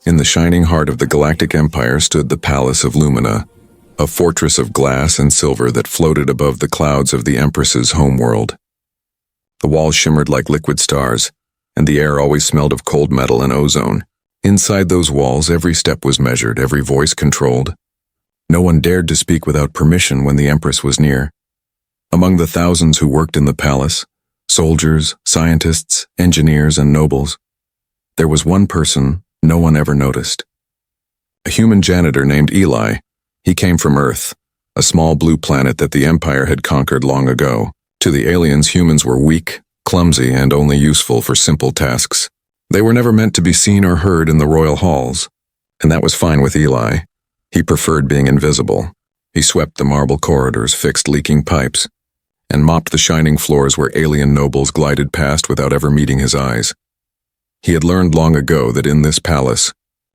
In the shining heart of the galactic empire stood the Palace of Lumina, a fortress of glass and silver that floated above the clouds of the Empress's homeworld. The walls shimmered like liquid stars, and the air always smelled of cold metal and ozone. Inside those walls, every step was measured, every voice controlled. No one dared to speak without permission when the Empress was near. Among the thousands who worked in the palace, soldiers, scientists, engineers, and nobles, there was one person no one ever noticed. A human janitor named Eli. He came from Earth, a small blue planet that the Empire had conquered long ago. To the aliens, humans were weak, clumsy, and only useful for simple tasks. They were never meant to be seen or heard in the royal halls, and that was fine with Eli. He preferred being invisible. He swept the marble corridors, fixed leaking pipes, and mopped the shining floors where alien nobles glided past without ever meeting his eyes. He had learned long ago that in this palace,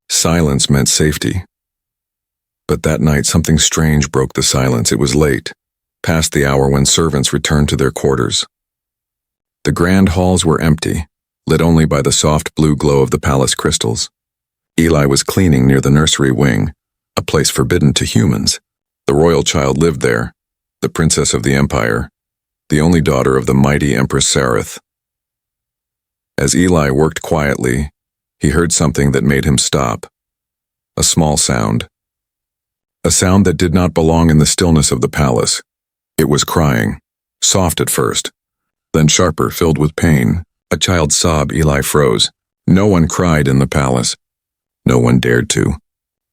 silence meant safety. But that night something strange broke the silence. It was late, past the hour when servants returned to their quarters. The grand halls were empty, lit only by the soft blue glow of the palace crystals. Eli was cleaning near the nursery wing, a place forbidden to humans. The royal child lived there, the princess of the empire, the only daughter of the mighty Empress Sareth. As Eli worked quietly, he heard something that made him stop. A small sound. A sound that did not belong in the stillness of the palace. It was crying, soft at first, then sharper, filled with pain. A child's sob. Eli froze. No one cried in the palace. No one dared to.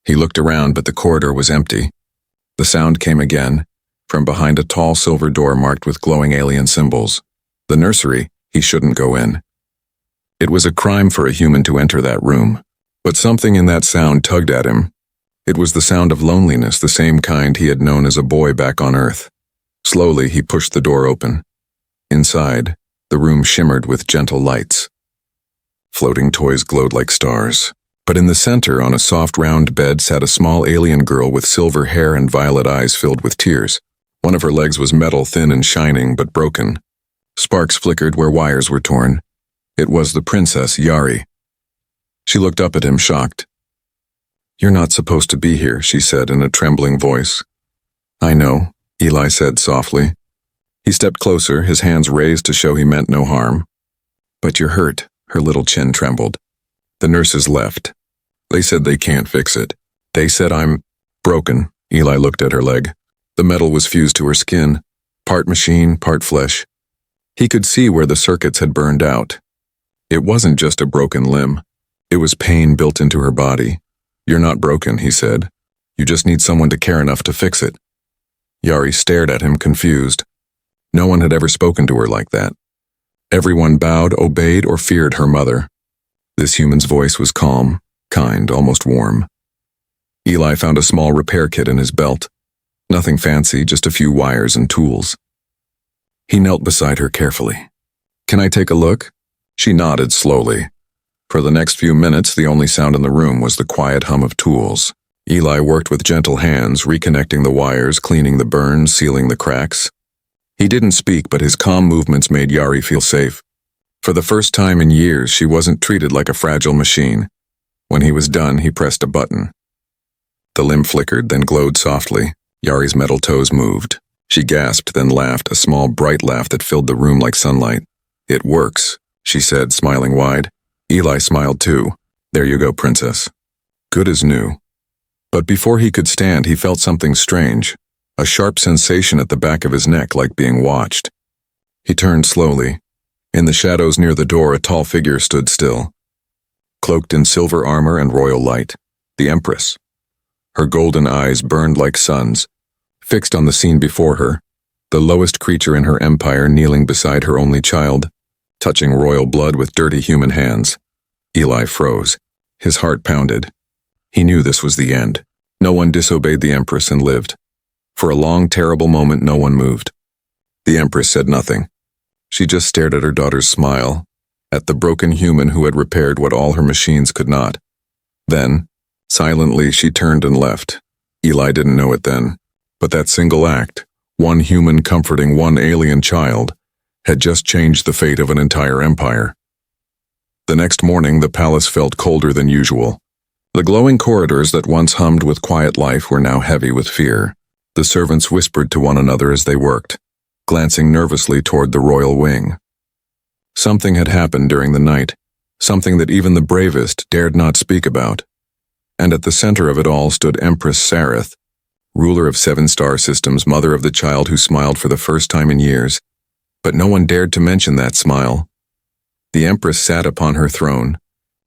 He looked around, but the corridor was empty. The sound came again, from behind a tall silver door marked with glowing alien symbols. The nursery. He shouldn't go in. It was a crime for a human to enter that room, but something in that sound tugged at him. It was the sound of loneliness, the same kind he had known as a boy back on Earth. Slowly, he pushed the door open. Inside, the room shimmered with gentle lights. Floating toys glowed like stars. But in the center, on a soft round bed, sat a small alien girl with silver hair and violet eyes filled with tears. One of her legs was metal, thin and shining, but broken. Sparks flickered where wires were torn. It was the princess, Yari. She looked up at him, shocked. "You're not supposed to be here," she said in a trembling voice. "I know," Eli said softly. He stepped closer, his hands raised to show he meant no harm. "But you're hurt," her little chin trembled. "The nurses left. They said they can't fix it. They said I'm broken." Eli looked at her leg. The metal was fused to her skin, part machine, part flesh. He could see where the circuits had burned out. It wasn't just a broken limb. It was pain built into her body. "You're not broken," he said. "You just need someone to care enough to fix it." Yari stared at him, confused. No one had ever spoken to her like that. Everyone bowed, obeyed, or feared her mother. This human's voice was calm, kind, almost warm. Eli found a small repair kit in his belt. Nothing fancy, just a few wires and tools. He knelt beside her carefully. "Can I take a look?" She nodded slowly. For the next few minutes, the only sound in the room was the quiet hum of tools. Eli worked with gentle hands, reconnecting the wires, cleaning the burns, sealing the cracks. He didn't speak, but his calm movements made Yari feel safe. For the first time in years, she wasn't treated like a fragile machine. When he was done, he pressed a button. The limb flickered, then glowed softly. Yari's metal toes moved. She gasped, then laughed, a small, bright laugh that filled the room like sunlight. "It works," she said, smiling wide. Eli smiled too. "There you go, princess. Good as new." But before he could stand, he felt something strange, a sharp sensation at the back of his neck, like being watched. He turned slowly. In the shadows near the door, a tall figure stood still, cloaked in silver armor and royal light. The Empress. Her golden eyes burned like suns, fixed on the scene before her, the lowest creature in her empire kneeling beside her only child, touching royal blood with dirty human hands. Eli froze. His heart pounded. He knew this was the end. No one disobeyed the Empress and lived. For a long, terrible moment, no one moved. The Empress said nothing. She just stared at her daughter's smile, at the broken human who had repaired what all her machines could not. Then, silently, she turned and left. Eli didn't know it then, but that single act, one human comforting one alien child, had just changed the fate of an entire empire. The next morning, the palace felt colder than usual. The glowing corridors that once hummed with quiet life were now heavy with fear. The servants whispered to one another as they worked, glancing nervously toward the royal wing. Something had happened during the night, something that even the bravest dared not speak about. And at the center of it all stood Empress Sareth, ruler of 7-star systems, mother of the child who smiled for the first time in years. But no one dared to mention that smile. The Empress sat upon her throne,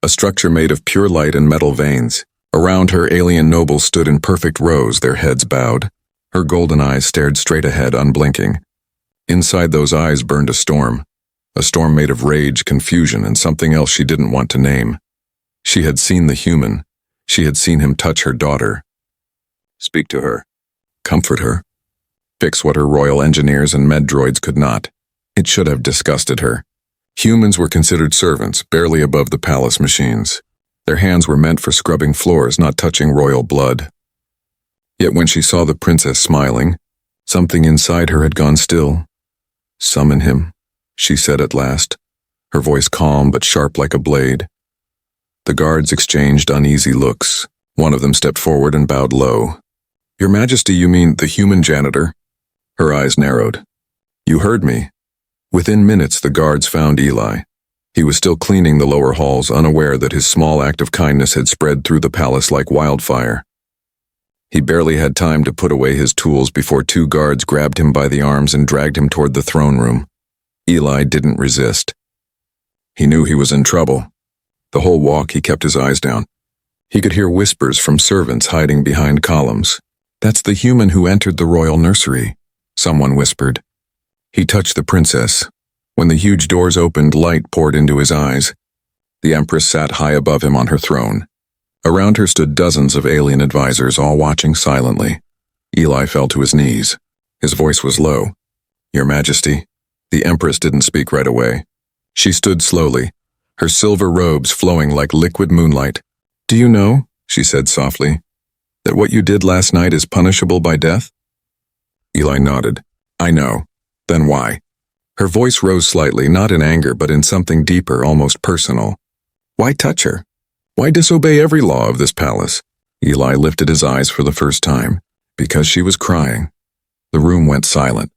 a structure made of pure light and metal veins. Around her, alien nobles stood in perfect rows, their heads bowed. Her golden eyes stared straight ahead, unblinking. Inside those eyes burned a storm made of rage, confusion, and something else she didn't want to name. She had seen the human. She had seen him touch her daughter. Speak to her. Comfort her. Fix what her royal engineers and med droids could not. It should have disgusted her. Humans were considered servants, barely above the palace machines. Their hands were meant for scrubbing floors, not touching royal blood. Yet when she saw the princess smiling, something inside her had gone still. Summon him, she said at last, her voice calm but sharp like a blade. The guards exchanged uneasy looks. One of them stepped forward and bowed low. Your Majesty, you mean the human janitor? Her eyes narrowed. You heard me. Within minutes, the guards found Eli. He was still cleaning the lower halls, unaware that his small act of kindness had spread through the palace like wildfire. He barely had time to put away his tools before 2 guards grabbed him by the arms and dragged him toward the throne room. Eli didn't resist. He knew he was in trouble. The whole walk he kept his eyes down. He could hear whispers from servants hiding behind columns. That's the human who entered the royal nursery, someone whispered. He touched the princess. When the huge doors opened, light poured into his eyes. The Empress sat high above him on her throne. Around her stood dozens of alien advisors, all watching silently. Eli fell to his knees. His voice was low. Your Majesty. The Empress didn't speak right away. She stood slowly, her silver robes flowing like liquid moonlight. Do you know, she said softly, that what you did last night is punishable by death? Eli nodded. I know. Then why? Her voice rose slightly, not in anger, but in something deeper, almost personal. Why touch her? Why disobey every law of this palace? Eli lifted his eyes for the first time. Because she was crying. The room went silent.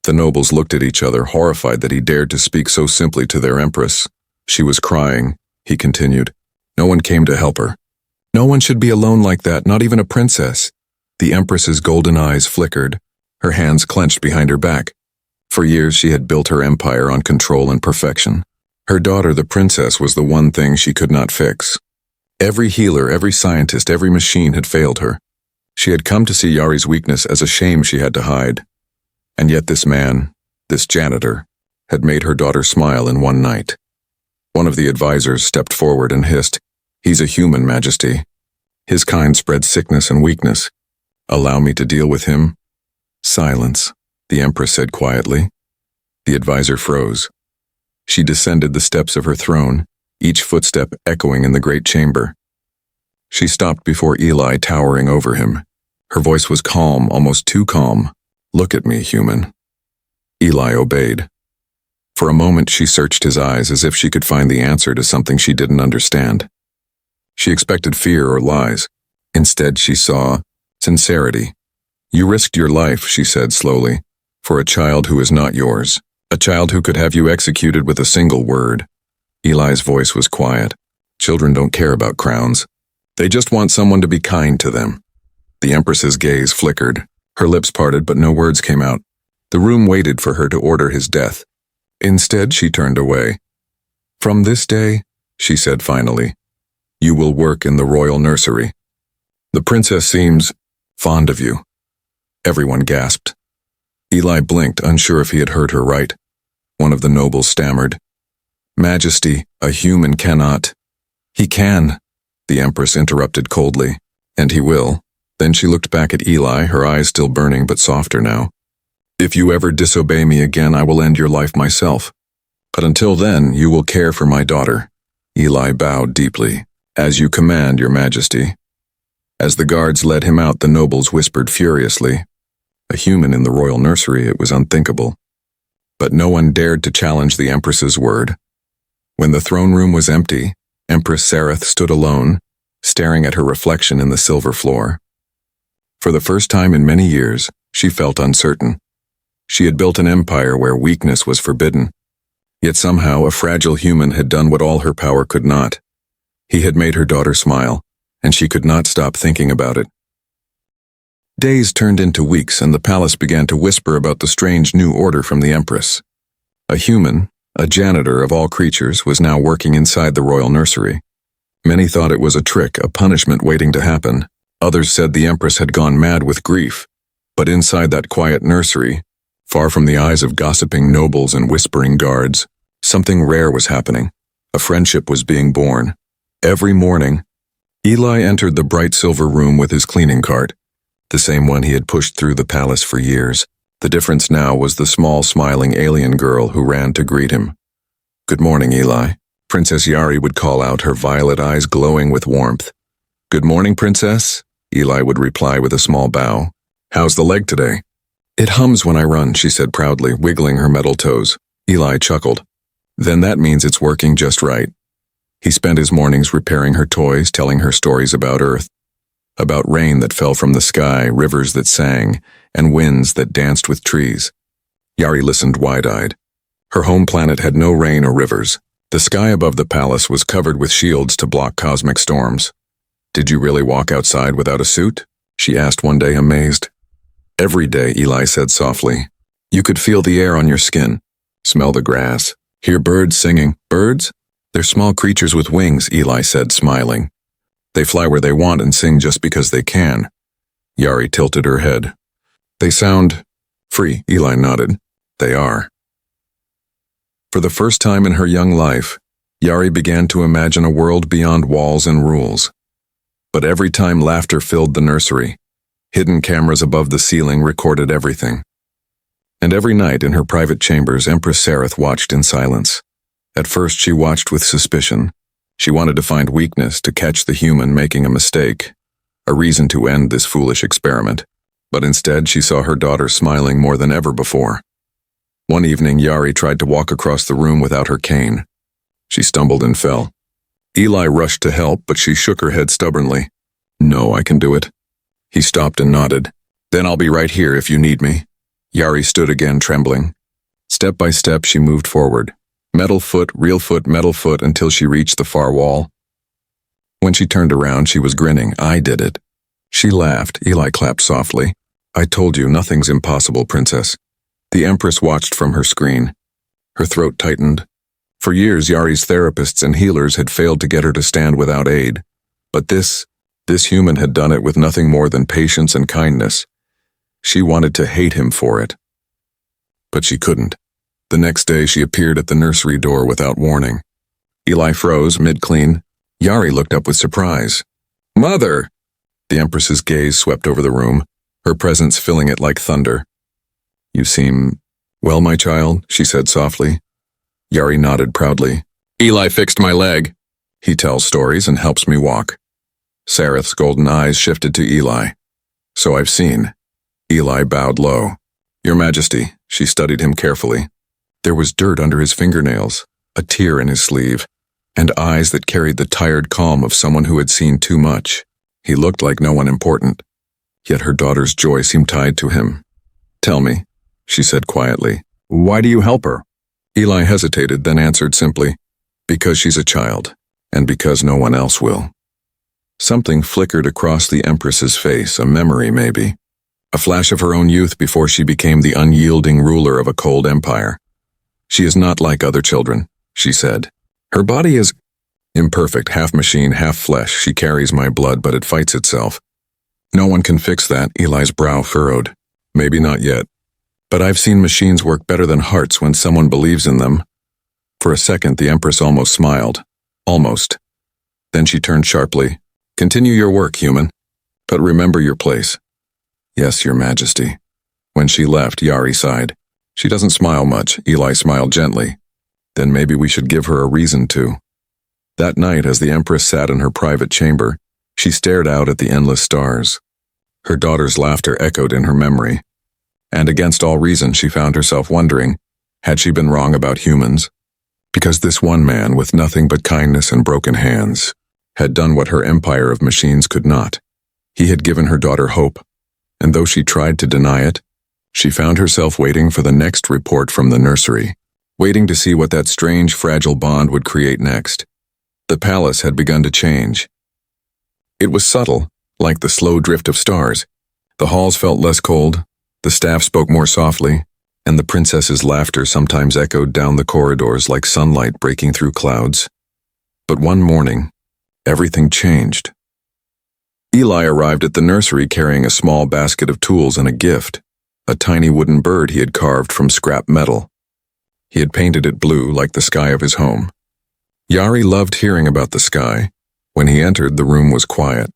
The nobles looked at each other, horrified that he dared to speak so simply to their empress. She was crying, he continued. No one came to help her. No one should be alone like that, not even a princess. The empress's golden eyes flickered, her hands clenched behind her back. For years she had built her empire on control and perfection. Her daughter, the princess, was the one thing she could not fix. Every healer, every scientist, every machine had failed her. She had come to see Yari's weakness as a shame she had to hide. And yet this man, this janitor, had made her daughter smile in one night. One of the advisors stepped forward and hissed, He's a human, Majesty. His kind spread sickness and weakness. Allow me to deal with him? Silence, the Empress said quietly. The advisor froze. She descended the steps of her throne, each footstep echoing in the great chamber. She stopped before Eli, towering over him. Her voice was calm, almost too calm. Look at me, human. Eli obeyed. For a moment she searched his eyes as if she could find the answer to something she didn't understand. She expected fear or lies. Instead she saw sincerity. You risked your life, she said slowly, for a child who is not yours. A child who could have you executed with a single word. Eli's voice was quiet. Children don't care about crowns. They just want someone to be kind to them. The Empress's gaze flickered. Her lips parted, but no words came out. The room waited for her to order his death. Instead, she turned away. From this day, she said finally, you will work in the royal nursery. The princess seems fond of you. Everyone gasped. Eli blinked, unsure if he had heard her right. One of the nobles stammered. Majesty, a human cannot. He can, the Empress interrupted coldly. And he will. Then she looked back at Eli, her eyes still burning but softer now. If you ever disobey me again, I will end your life myself. But until then, you will care for my daughter. Eli bowed deeply. As you command, your Majesty. As the guards led him out, the nobles whispered furiously. A human in the royal nursery, it was unthinkable. But no one dared to challenge the Empress's word. When the throne room was empty, Empress Sareth stood alone, staring at her reflection in the silver floor. For the first time in many years, she felt uncertain. She had built an empire where weakness was forbidden. Yet somehow a fragile human had done what all her power could not. He had made her daughter smile, and she could not stop thinking about it. Days turned into weeks, and the palace began to whisper about the strange new order from the Empress. A human, a janitor of all creatures, was now working inside the royal nursery. Many thought it was a trick, a punishment waiting to happen. Others said the Empress had gone mad with grief. But inside that quiet nursery, far from the eyes of gossiping nobles and whispering guards, something rare was happening. A friendship was being born. Every morning, Eli entered the bright silver room with his cleaning cart, the same one he had pushed through the palace for years. The difference now was the small, smiling alien girl who ran to greet him. "Good morning, Eli," Princess Yari would call out, her violet eyes glowing with warmth. "Good morning, Princess," Eli would reply with a small bow. "How's the leg today?" "It hums when I run," she said proudly, wiggling her metal toes. Eli chuckled. "Then that means it's working just right." He spent his mornings repairing her toys, telling her stories about Earth, about rain that fell from the sky, rivers that sang, and winds that danced with trees. Yari listened wide-eyed. Her home planet had no rain or rivers. The sky above the palace was covered with shields to block cosmic storms. "Did you really walk outside without a suit?" she asked one day, amazed. "Every day," Eli said softly. "You could feel the air on your skin, smell the grass, hear birds singing." "Birds? They're small creatures with wings," Eli said, smiling. "They fly where they want and sing just because they can." Yari tilted her head. "They sound free," Eli nodded. "They are." For the first time in her young life, Yari began to imagine a world beyond walls and rules. But every time laughter filled the nursery, hidden cameras above the ceiling recorded everything. And every night in her private chambers, Empress Sareth watched in silence. At first she watched with suspicion. She wanted to find weakness, to catch the human making a mistake, a reason to end this foolish experiment. But instead she saw her daughter smiling more than ever before. One evening Yari tried to walk across the room without her cane. She stumbled and fell. Eli rushed to help, but she shook her head stubbornly. "No, I can do it." He stopped and nodded. "Then I'll be right here if you need me." Yari stood again, trembling. Step by step she moved forward. Metal foot, real foot, metal foot, until she reached the far wall. When she turned around, she was grinning. "I did it." She laughed. Eli clapped softly. "I told you, nothing's impossible, Princess." The Empress watched from her screen. Her throat tightened. For years, Yari's therapists and healers had failed to get her to stand without aid. But this human had done it with nothing more than patience and kindness. She wanted to hate him for it. But she couldn't. The next day, she appeared at the nursery door without warning. Eli froze mid-clean. Yari looked up with surprise. "Mother!" The Empress's gaze swept over the room, her presence filling it like thunder. "You seem well, my child," she said softly. Yari nodded proudly. "Eli fixed my leg. He tells stories and helps me walk." Sareth's golden eyes shifted to Eli. "So I've seen." Eli bowed low. "Your Majesty," she studied him carefully. There was dirt under his fingernails, a tear in his sleeve, and eyes that carried the tired calm of someone who had seen too much. He looked like no one important, yet her daughter's joy seemed tied to him. "Tell me," she said quietly, "why do you help her?" Eli hesitated, then answered simply, "Because she's a child, and because no one else will." Something flickered across the Empress's face, a memory maybe. A flash of her own youth before she became the unyielding ruler of a cold empire. "She is not like other children," she said. "Her body is imperfect, half machine, half flesh. She carries my blood, but it fights itself." "No one can fix that," Eli's brow furrowed. "Maybe not yet. But I've seen machines work better than hearts when someone believes in them." For a second, the Empress almost smiled. Almost. Then she turned sharply. "Continue your work, human. But remember your place." "Yes, Your Majesty." When she left, Yari sighed. "She doesn't smile much." Eli smiled gently. "Then maybe we should give her a reason to." That night, as the Empress sat in her private chamber, she stared out at the endless stars. Her daughter's laughter echoed in her memory. And against all reason, she found herself wondering, had she been wrong about humans? Because this one man with nothing but kindness and broken hands, had done what her empire of machines could not. He had given her daughter hope, and though she tried to deny it, she found herself waiting for the next report from the nursery, waiting to see what that strange, fragile bond would create next. The palace had begun to change. It was subtle, like the slow drift of stars. The halls felt less cold, the staff spoke more softly, and the princess's laughter sometimes echoed down the corridors like sunlight breaking through clouds. But one morning, everything changed. Eli arrived at the nursery carrying a small basket of tools and a gift, a tiny wooden bird he had carved from scrap metal. He had painted it blue like the sky of his home. Yari loved hearing about the sky. When he entered, the room was quiet.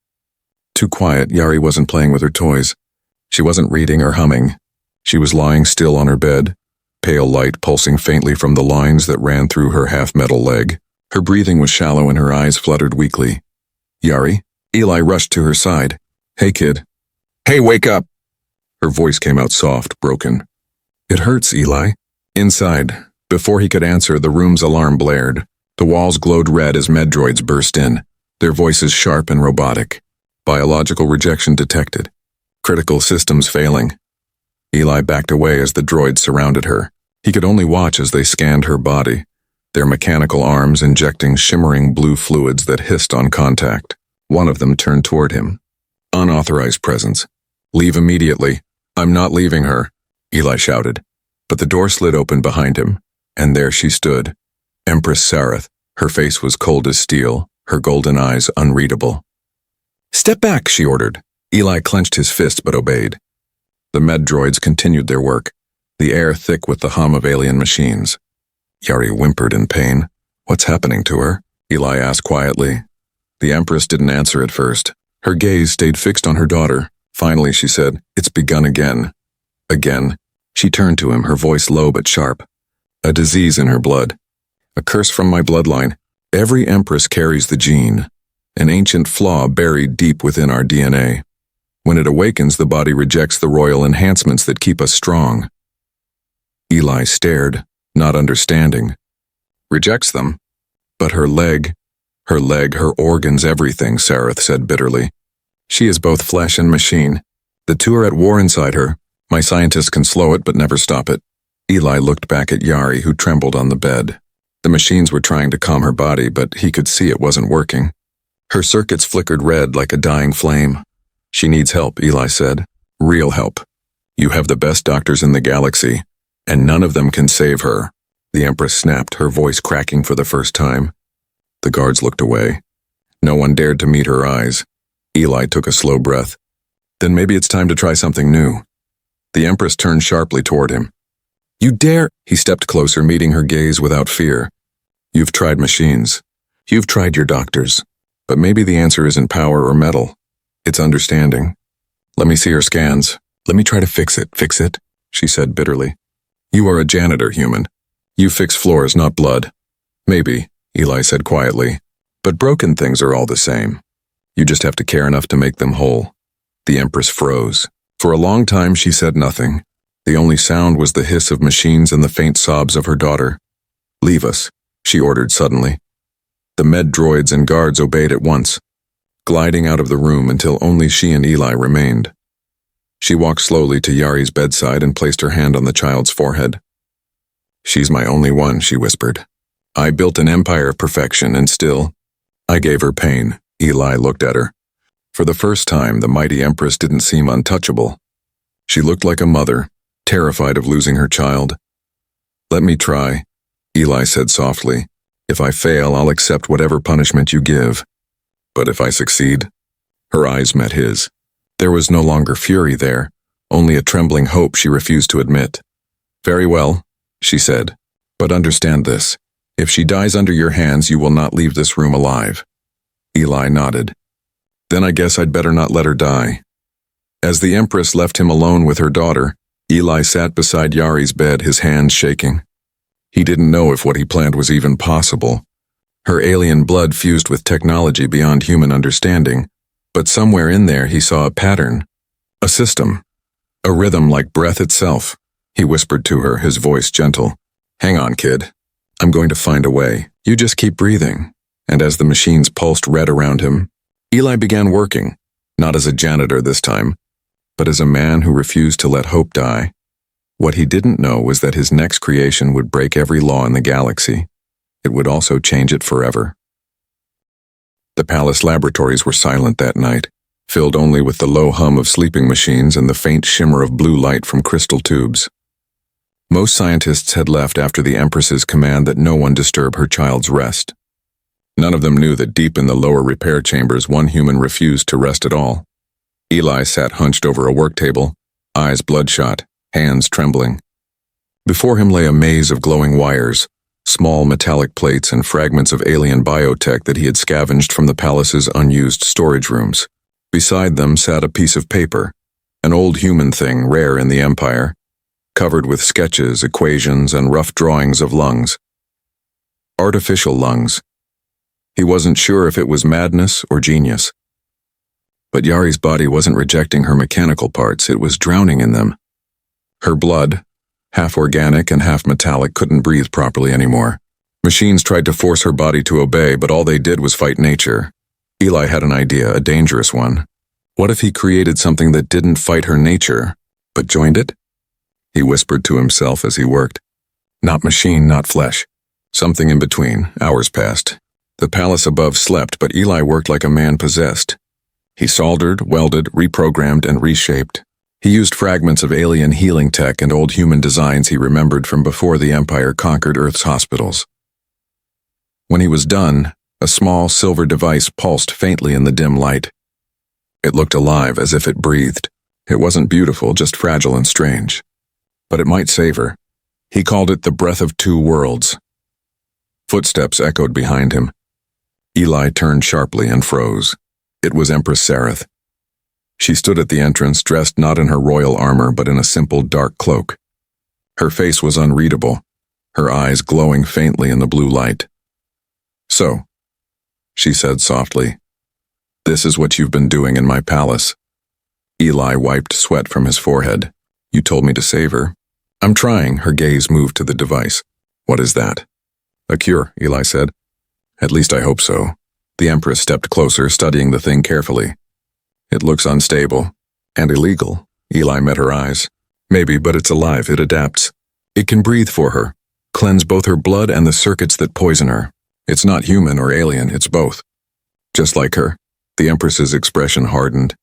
Too quiet, Yari wasn't playing with her toys. She wasn't reading or humming. She was lying still on her bed, pale light pulsing faintly from the lines that ran through her half-metal leg. Her breathing was shallow and her eyes fluttered weakly. Yari? Eli rushed to her side. Hey, kid. Hey, wake up! Her voice came out soft, broken. It hurts, Eli. Inside, before he could answer, the room's alarm blared. The walls glowed red as medroids burst in, their voices sharp and robotic. Biological rejection detected. Critical systems failing. Eli backed away as the droids surrounded her. He could only watch as they scanned her body, their mechanical arms injecting shimmering blue fluids that hissed on contact. One of them turned toward him. Unauthorized presence. Leave immediately. I'm not leaving her, Eli shouted. But the door slid open behind him, and there she stood, Empress Sareth. Her face was cold as steel, her golden eyes unreadable. Step back, she ordered. Eli clenched his fist but obeyed. The med droids continued their work, the air thick with the hum of alien machines. Yari whimpered in pain. What's happening to her? Eli asked quietly. The Empress didn't answer at first. Her gaze stayed fixed on her daughter. Finally, she said, It's begun again. Again. She turned to him, her voice low but sharp. A disease in her blood. A curse from my bloodline. Every Empress carries the gene, an ancient flaw buried deep within our DNA. When it awakens, the body rejects the royal enhancements that keep us strong. Eli stared, not understanding. Rejects them? But her leg, her organs, everything, Sareth said bitterly. She is both flesh and machine. The two are at war inside her. My scientists can slow it but never stop it. Eli looked back at Yari, who trembled on the bed. The machines were trying to calm her body, but he could see it wasn't working. Her circuits flickered red like a dying flame. She needs help, Eli said. Real help. You have the best doctors in the galaxy, and none of them can save her. The Empress snapped, her voice cracking for the first time. The guards looked away. No one dared to meet her eyes. Eli took a slow breath. Then maybe it's time to try something new. The Empress turned sharply toward him. You dare? He stepped closer, meeting her gaze without fear. You've tried machines. You've tried your doctors. But maybe the answer isn't power or metal. It's understanding. Let me see your scans. Let me try to fix it, she said bitterly. You are a janitor, human. You fix floors, not blood. Maybe, Eli said quietly. But broken things are all the same. You just have to care enough to make them whole. The Empress froze. For a long time she said nothing. The only sound was the hiss of machines and the faint sobs of her daughter. Leave us, she ordered suddenly. The med droids and guards obeyed at once, gliding out of the room until only she and Eli remained. She walked slowly to Yari's bedside and placed her hand on the child's forehead. She's my only one, she whispered. I built an empire of perfection, and still, I gave her pain. Eli looked at her. For the first time, the mighty Empress didn't seem untouchable. She looked like a mother, terrified of losing her child. Let me try, Eli said softly. If I fail, I'll accept whatever punishment you give. But if I succeed? Her eyes met his. There was no longer fury there, only a trembling hope she refused to admit. Very well, she said. But understand this. If she dies under your hands, you will not leave this room alive. Eli nodded. Then I guess I'd better not let her die. As the Empress left him alone with her daughter, Eli sat beside Yari's bed, his hands shaking. He didn't know if what he planned was even possible. Her alien blood fused with technology beyond human understanding, but somewhere in there he saw a pattern, a system, a rhythm like breath itself. He whispered to her, his voice gentle. Hang on, kid. I'm going to find a way. You just keep breathing, and as the machines pulsed red around him, Eli began working, not as a janitor this time, but as a man who refused to let hope die. What he didn't know was that his next creation would break every law in the galaxy. It would also change it forever. The palace laboratories were silent that night, filled only with the low hum of sleeping machines and the faint shimmer of blue light from crystal tubes. Most scientists had left after the Empress's command that no one disturb her child's rest. None of them knew that deep in the lower repair chambers one human refused to rest at all. Eli sat hunched over a work table, eyes bloodshot, hands trembling. Before him lay a maze of glowing wires, small metallic plates and fragments of alien biotech that he had scavenged from the palace's unused storage rooms. Beside them sat a piece of paper, an old human thing rare in the Empire, covered with sketches, equations, and rough drawings of lungs. Artificial lungs. He wasn't sure if it was madness or genius. But Yari's body wasn't rejecting her mechanical parts, it was drowning in them. Her blood, half organic and half metallic, couldn't breathe properly anymore. Machines tried to force her body to obey, but all they did was fight nature. Eli had an idea, a dangerous one. What if he created something that didn't fight her nature, but joined it? He whispered to himself as he worked. Not machine, not flesh. Something in between. Hours passed. The palace above slept, but Eli worked like a man possessed. He soldered, welded, reprogrammed, and reshaped. He used fragments of alien healing tech and old human designs he remembered from before the Empire conquered Earth's hospitals. When he was done, a small silver device pulsed faintly in the dim light. It looked alive, as if it breathed. It wasn't beautiful, just fragile and strange. But it might save her. He called it the Breath of Two Worlds. Footsteps echoed behind him. Eli turned sharply and froze. It was Empress Sareth. She stood at the entrance, dressed not in her royal armor, but in a simple dark cloak. Her face was unreadable, her eyes glowing faintly in the blue light. "So," she said softly, "this is what you've been doing in my palace." Eli wiped sweat from his forehead. "You told me to save her." "I'm trying." Her gaze moved to the device. "What is that?" "A cure," Eli said. "At least I hope so." The Empress stepped closer, studying the thing carefully. "It looks unstable. And illegal." Eli met her eyes. "Maybe, but it's alive. It adapts. It can breathe for her, cleanse both her blood and the circuits that poison her. It's not human or alien, it's both. Just like her." The Empress's expression hardened.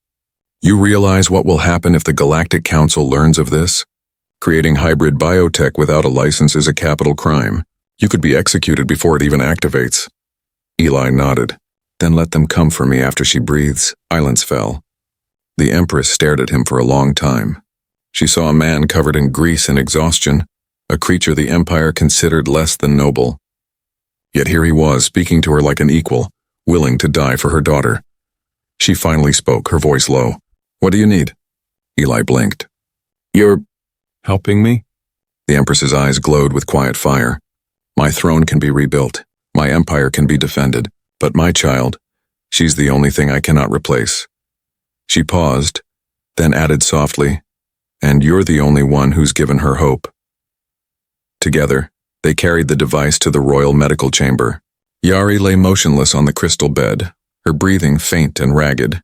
"You realize what will happen if the Galactic Council learns of this? Creating hybrid biotech without a license is a capital crime. You could be executed before it even activates." Eli nodded. "Then let them come for me after she breathes." Silence fell. The Empress stared at him for a long time. She saw a man covered in grease and exhaustion, a creature the Empire considered less than noble. Yet here he was, speaking to her like an equal, willing to die for her daughter. She finally spoke, her voice low. "What do you need?" Eli blinked. "You're helping me?" The Empress's eyes glowed with quiet fire. "My throne can be rebuilt. My empire can be defended. But my child, she's the only thing I cannot replace." She paused, then added softly, "And you're the only one who's given her hope." Together, they carried the device to the royal medical chamber. Yari lay motionless on the crystal bed, her breathing faint and ragged.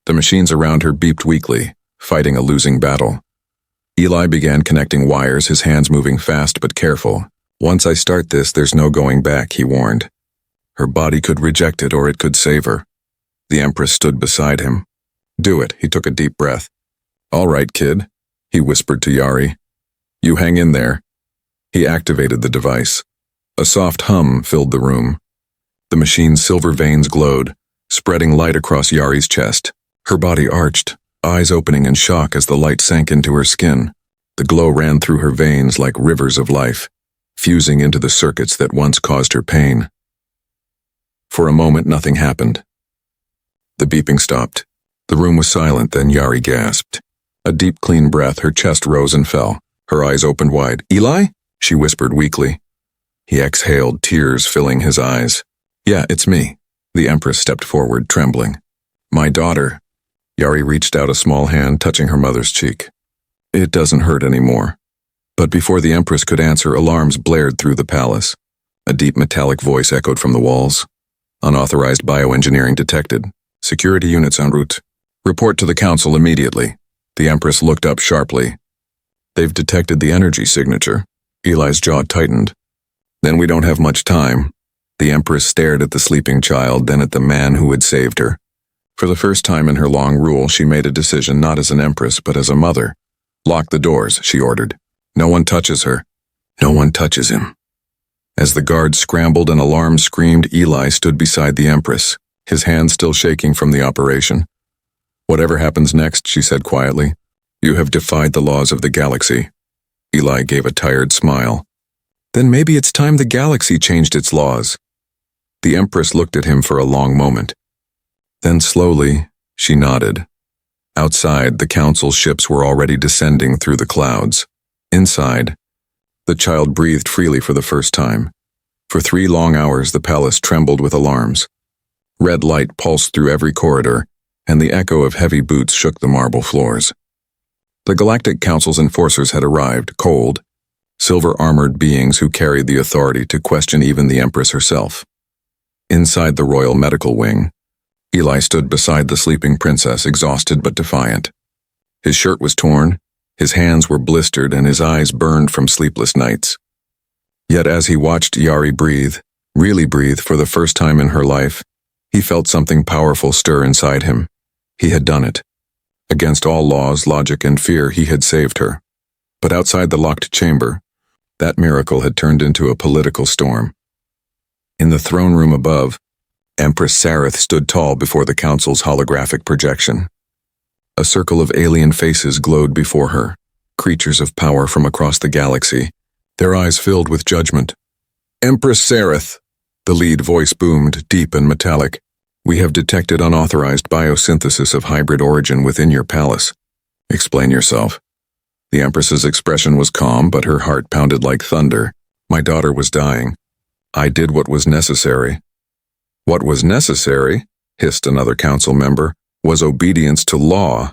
The machines around her beeped weakly, fighting a losing battle. Eli began connecting wires, his hands moving fast but careful. "Once I start this, there's no going back," he warned. Her body could reject it or it could save her. The Empress stood beside him. "Do it." He took a deep breath. "All right, kid," he whispered to Yari. "You hang in there." He activated the device. A soft hum filled the room. The machine's silver veins glowed, spreading light across Yari's chest. Her body arched, eyes opening in shock as the light sank into her skin. The glow ran through her veins like rivers of life, fusing into the circuits that once caused her pain. For a moment, nothing happened. The beeping stopped. The room was silent, then Yari gasped. A deep, clean breath, her chest rose and fell. Her eyes opened wide. "Eli?" she whispered weakly. He exhaled, tears filling his eyes. "Yeah, it's me." The Empress stepped forward, trembling. "My daughter." Yari reached out a small hand, touching her mother's cheek. "It doesn't hurt anymore." But before the Empress could answer, alarms blared through the palace. A deep metallic voice echoed from the walls. Unauthorized bioengineering detected. Security units en route. Report to the council immediately. The Empress looked up sharply. They've detected the energy signature. Eli's jaw tightened. Then we don't have much time. The Empress stared at the sleeping child, then at the man who had saved her. For the first time in her long rule, she made a decision not as an Empress, but as a mother. Lock the doors, she ordered. No one touches her. No one touches him. As the guards scrambled and alarms screamed, Eli stood beside the Empress, his hands still shaking from the operation. Whatever happens next, she said quietly, you have defied the laws of the galaxy. Eli gave a tired smile. Then maybe it's time the galaxy changed its laws. The Empress looked at him for a long moment. Then slowly, she nodded. Outside, the council ships were already descending through the clouds. Inside, the child breathed freely for the first time. For 3 long hours, the palace trembled with alarms. Red light pulsed through every corridor, and the echo of heavy boots shook the marble floors. The Galactic Council's enforcers had arrived, cold, silver-armored beings who carried the authority to question even the Empress herself. Inside the royal medical wing, Eli stood beside the sleeping princess, exhausted but defiant. His shirt was torn, his hands were blistered, and his eyes burned from sleepless nights. Yet as he watched Yari breathe, really breathe for the first time in her life, he felt something powerful stir inside him. He had done it. Against all laws, logic, and fear, he had saved her. But outside the locked chamber, that miracle had turned into a political storm. In the throne room above, Empress Sareth stood tall before the council's holographic projection. A circle of alien faces glowed before her, creatures of power from across the galaxy, their eyes filled with judgment. Empress Sareth, the lead voice boomed, deep and metallic. We have detected unauthorized biosynthesis of hybrid origin within your palace. Explain yourself. The Empress's expression was calm, but her heart pounded like thunder. My daughter was dying. I did what was necessary. What was necessary, hissed another council member, was obedience to law.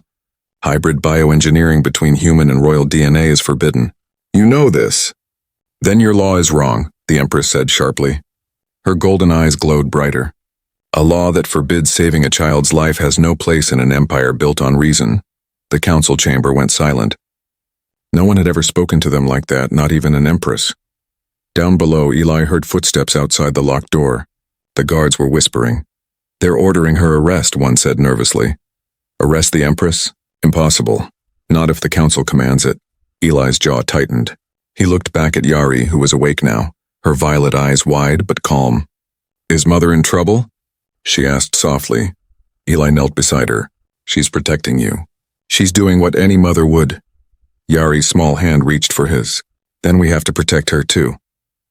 Hybrid bioengineering between human and royal DNA is forbidden. You know this. Then your law is wrong, the Empress said sharply. Her golden eyes glowed brighter. A law that forbids saving a child's life has no place in an empire built on reason. The council chamber went silent. No one had ever spoken to them like that, not even an Empress. Down below, Eli heard footsteps outside the locked door. The guards were whispering. They're ordering her arrest, one said nervously. Arrest the Empress? Impossible. Not if the council commands it. Eli's jaw tightened. He looked back at Yari, who was awake now, her violet eyes wide but calm. Is Mother in trouble? She asked softly. Eli knelt beside her. She's protecting you. She's doing what any mother would. Yari's small hand reached for his. Then we have to protect her too.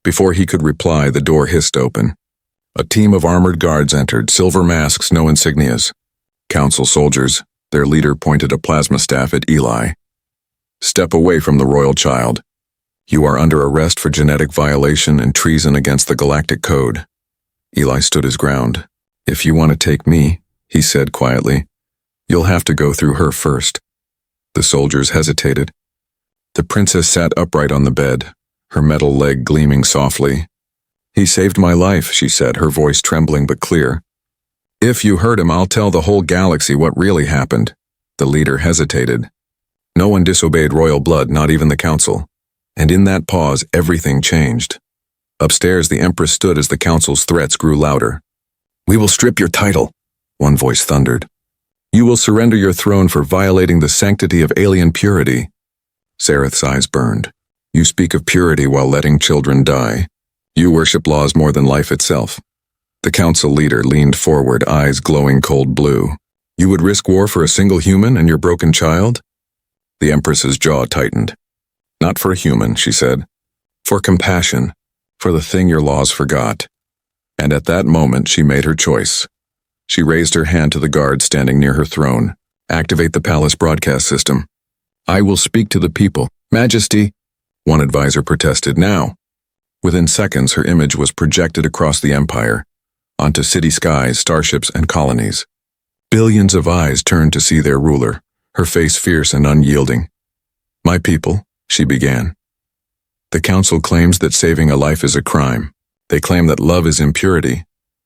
Before he could reply, the door hissed open. A team of armored guards entered, silver masks, no insignias. Council soldiers. Their leader pointed a plasma staff at Eli. Step away from the royal child. You are under arrest for genetic violation and treason against the Galactic Code. Eli stood his ground. If you want to take me, he said quietly, you'll have to go through her first. The soldiers hesitated. The princess sat upright on the bed, her metal leg gleaming softly. He saved my life, she said, her voice trembling but clear. If you hurt him, I'll tell the whole galaxy what really happened. The leader hesitated. No one disobeyed royal blood, not even the council. And in that pause, everything changed. Upstairs, the Empress stood as the council's threats grew louder. We will strip your title, one voice thundered. You will surrender your throne for violating the sanctity of alien purity. Sareth's eyes burned. You speak of purity while letting children die. You worship laws more than life itself. The council leader leaned forward, eyes glowing cold blue. You would risk war for a single human and your broken child? The Empress's jaw tightened. Not for a human, she said. For compassion. For the thing your laws forgot. And at that moment, she made her choice. She raised her hand to the guard standing near her throne. Activate the palace broadcast system. I will speak to the people. Majesty, one advisor protested. Now. Within seconds, her image was projected across the empire, onto city skies, starships, and colonies. Billions of eyes turned to see their ruler, her face fierce and unyielding. My people, she began. The council claims that saving a life is a crime. They claim that love is impurity.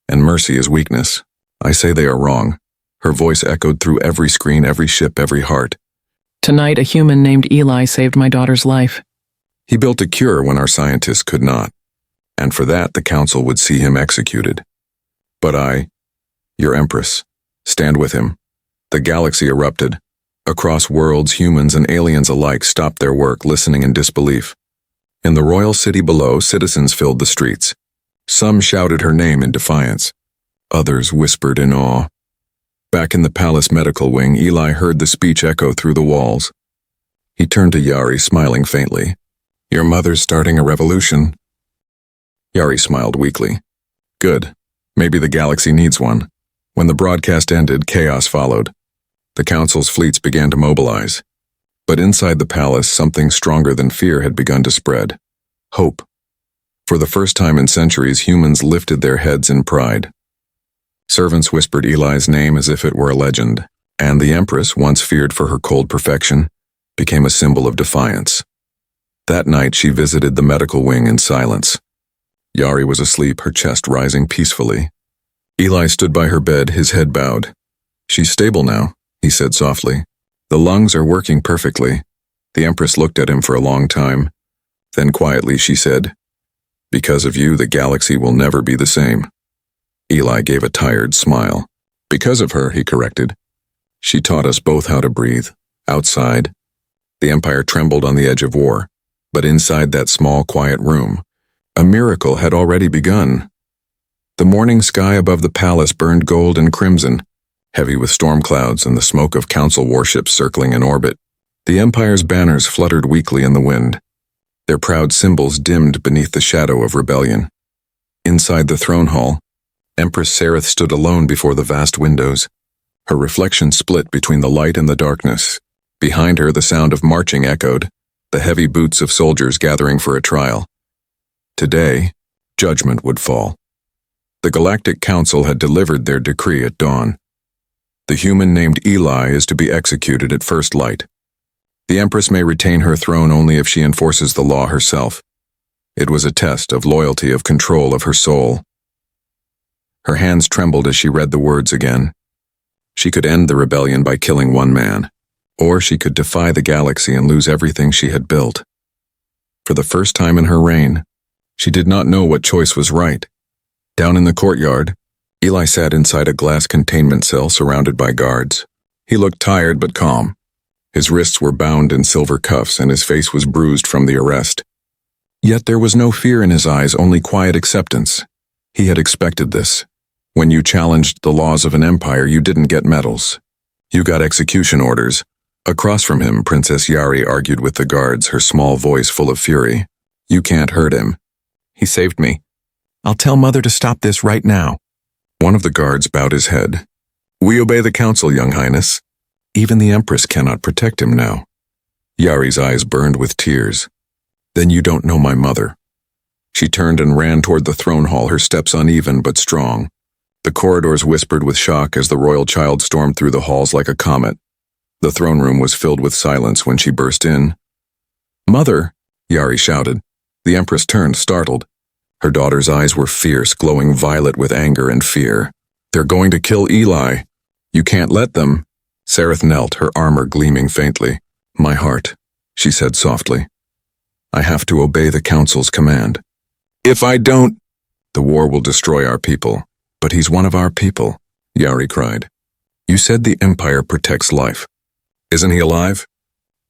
and mercy is weakness. I say they are wrong. Her voice echoed through every screen, every ship, every heart. Tonight, a human named Eli saved my daughter's life. He built a cure when our scientists could not, and for that the council would see him executed. But I, your Empress, stand with him. The galaxy erupted. Across worlds, humans and aliens alike stopped their work, listening in disbelief. In the royal city below, citizens filled the streets. Some shouted her name in defiance. Others whispered in awe. Back in the palace medical wing, Eli heard the speech echo through the walls. He turned to Yari, smiling faintly. Your mother's starting a revolution. Yari smiled weakly. Good. Maybe the galaxy needs one. When the broadcast ended, chaos followed. The council's fleets began to mobilize. But inside the palace, something stronger than fear had begun to spread. Hope. For the first time in centuries, humans lifted their heads in pride. Servants whispered Eli's name as if it were a legend, and the Empress, once feared for her cold perfection, became a symbol of defiance. That night, she visited the medical wing in silence. Yari was asleep, her chest rising peacefully. Eli stood by her bed, his head bowed. She's stable now, he said softly. The lungs are working perfectly. The Empress looked at him for a long time. Then quietly she said, Because of you, the galaxy will never be the same. Eli gave a tired smile. Because of her, he corrected. She taught us both how to breathe. Outside, the Empire trembled on the edge of war. But inside that small, quiet room, a miracle had already begun. The morning sky above the palace burned gold and crimson, heavy with storm clouds and the smoke of council warships circling in orbit. The Empire's banners fluttered weakly in the wind, their proud symbols dimmed beneath the shadow of rebellion. Inside the throne hall, Empress Sareth stood alone before the vast windows. Her reflection split between the light and the darkness. Behind her, the sound of marching echoed, the heavy boots of soldiers gathering for a trial. Today, judgment would fall. The Galactic Council had delivered their decree at dawn. The human named Eli is to be executed at first light. The Empress may retain her throne only if she enforces the law herself. It was a test of loyalty, of control of her soul. Her hands trembled as she read the words again. She could end the rebellion by killing one man, or she could defy the galaxy and lose everything she had built. For the first time in her reign, she did not know what choice was right. Down in the courtyard, Eli sat inside a glass containment cell surrounded by guards. He looked tired but calm. His wrists were bound in silver cuffs and his face was bruised from the arrest. Yet there was no fear in his eyes, only quiet acceptance. He had expected this. When you challenged the laws of an empire, you didn't get medals. You got execution orders. Across from him, Princess Yari argued with the guards, her small voice full of fury. You can't hurt him. He saved me. I'll tell Mother to stop this right now. One of the guards bowed his head. We obey the council, Young Highness. Even the Empress cannot protect him now. Yari's eyes burned with tears. Then you don't know my mother. She turned and ran toward the throne hall, her steps uneven but strong. The corridors whispered with shock as the royal child stormed through the halls like a comet. The throne room was filled with silence when she burst in. Mother, Yari shouted. The Empress turned, startled. Her daughter's eyes were fierce, glowing violet with anger and fear. They're going to kill Eli. You can't let them. Sareth knelt, her armor gleaming faintly. My heart, she said softly. I have to obey the council's command. If I don't, the war will destroy our people. But he's one of our people, Yari cried. You said the Empire protects life. Isn't he alive?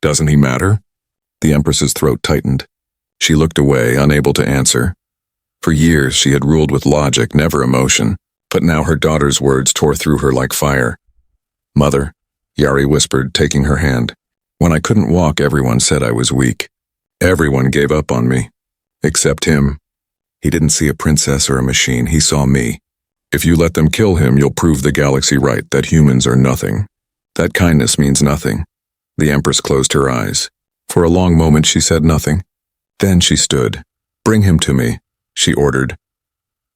Doesn't he matter? The Empress's throat tightened. She looked away, unable to answer. For years she had ruled with logic, never emotion, but now her daughter's words tore through her like fire. Mother, Yari whispered, taking her hand. When I couldn't walk, everyone said I was weak. Everyone gave up on me. Except him. He didn't see a princess or a machine, he saw me. If you let them kill him, you'll prove the galaxy right, that humans are nothing. That kindness means nothing. The Empress closed her eyes. For a long moment she said nothing. Then she stood. Bring him to me, she ordered.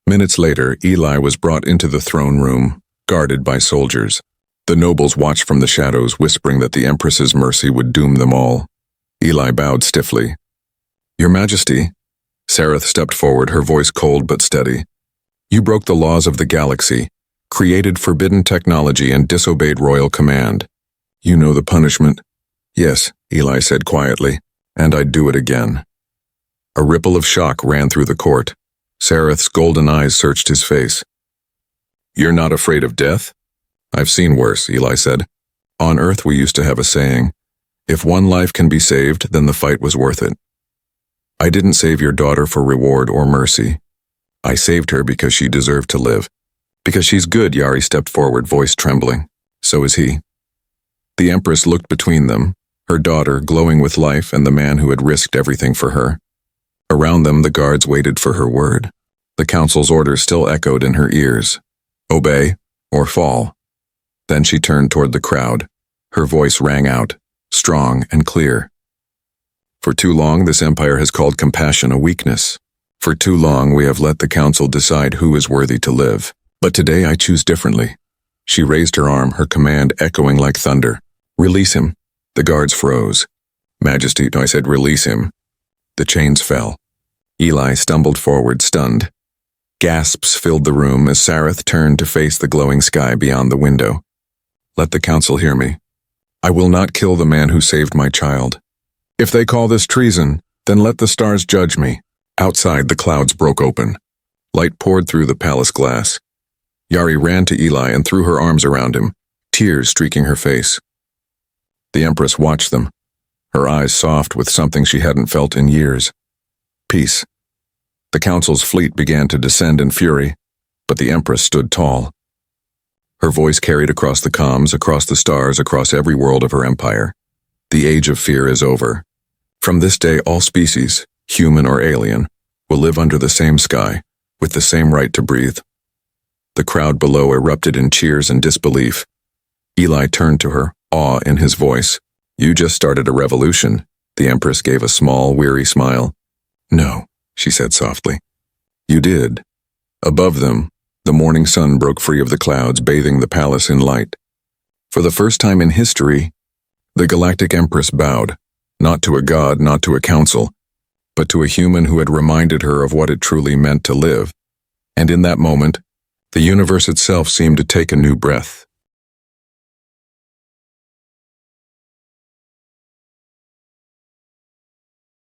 Minutes later, Eli was brought into the throne room, guarded by soldiers. The nobles watched from the shadows, whispering that the Empress's mercy would doom them all. Eli bowed stiffly. Your Majesty. Sareth stepped forward, her voice cold but steady. You broke the laws of the galaxy, created forbidden technology, and disobeyed royal command. You know the punishment? Yes, Eli said quietly, and I'd do it again. A ripple of shock ran through the court. Sareth's golden eyes searched his face. You're not afraid of death? I've seen worse, Eli said. On Earth we used to have a saying, if one life can be saved, then the fight was worth it. I didn't save your daughter for reward or mercy. I saved her because she deserved to live. Because she's good, Yari stepped forward, voice trembling. So is he. The Empress looked between them, her daughter glowing with life and the man who had risked everything for her. Around them the guards waited for her word. The council's orders still echoed in her ears. Obey or fall. Then she turned toward the crowd. Her voice rang out, strong and clear. For too long this empire has called compassion a weakness. For too long we have let the council decide who is worthy to live. But today I choose differently. She raised her arm, her command echoing like thunder. Release him. The guards froze. Majesty, I said, release him. The chains fell. Eli stumbled forward, stunned. Gasps filled the room as Sareth turned to face the glowing sky beyond the window. Let the council hear me. I will not kill the man who saved my child. If they call this treason, then let the stars judge me. Outside, the clouds broke open. Light poured through the palace glass. Yari ran to Eli and threw her arms around him, tears streaking her face. The Empress watched them, her eyes soft with something she hadn't felt in years. Peace. The council's fleet began to descend in fury, but the Empress stood tall. Her voice carried across the comms, across the stars, across every world of her empire. The age of fear is over. From this day, all species, human or alien, will live under the same sky, with the same right to breathe. The crowd below erupted in cheers and disbelief. Eli turned to her, awe in his voice. You just started a revolution. The Empress gave a small, weary smile. No, she said softly. You did. Above them, the morning sun broke free of the clouds, bathing the palace in light. For the first time in history, the Galactic Empress bowed, not to a god, not to a council, but to a human who had reminded her of what it truly meant to live. And in that moment, the universe itself seemed to take a new breath.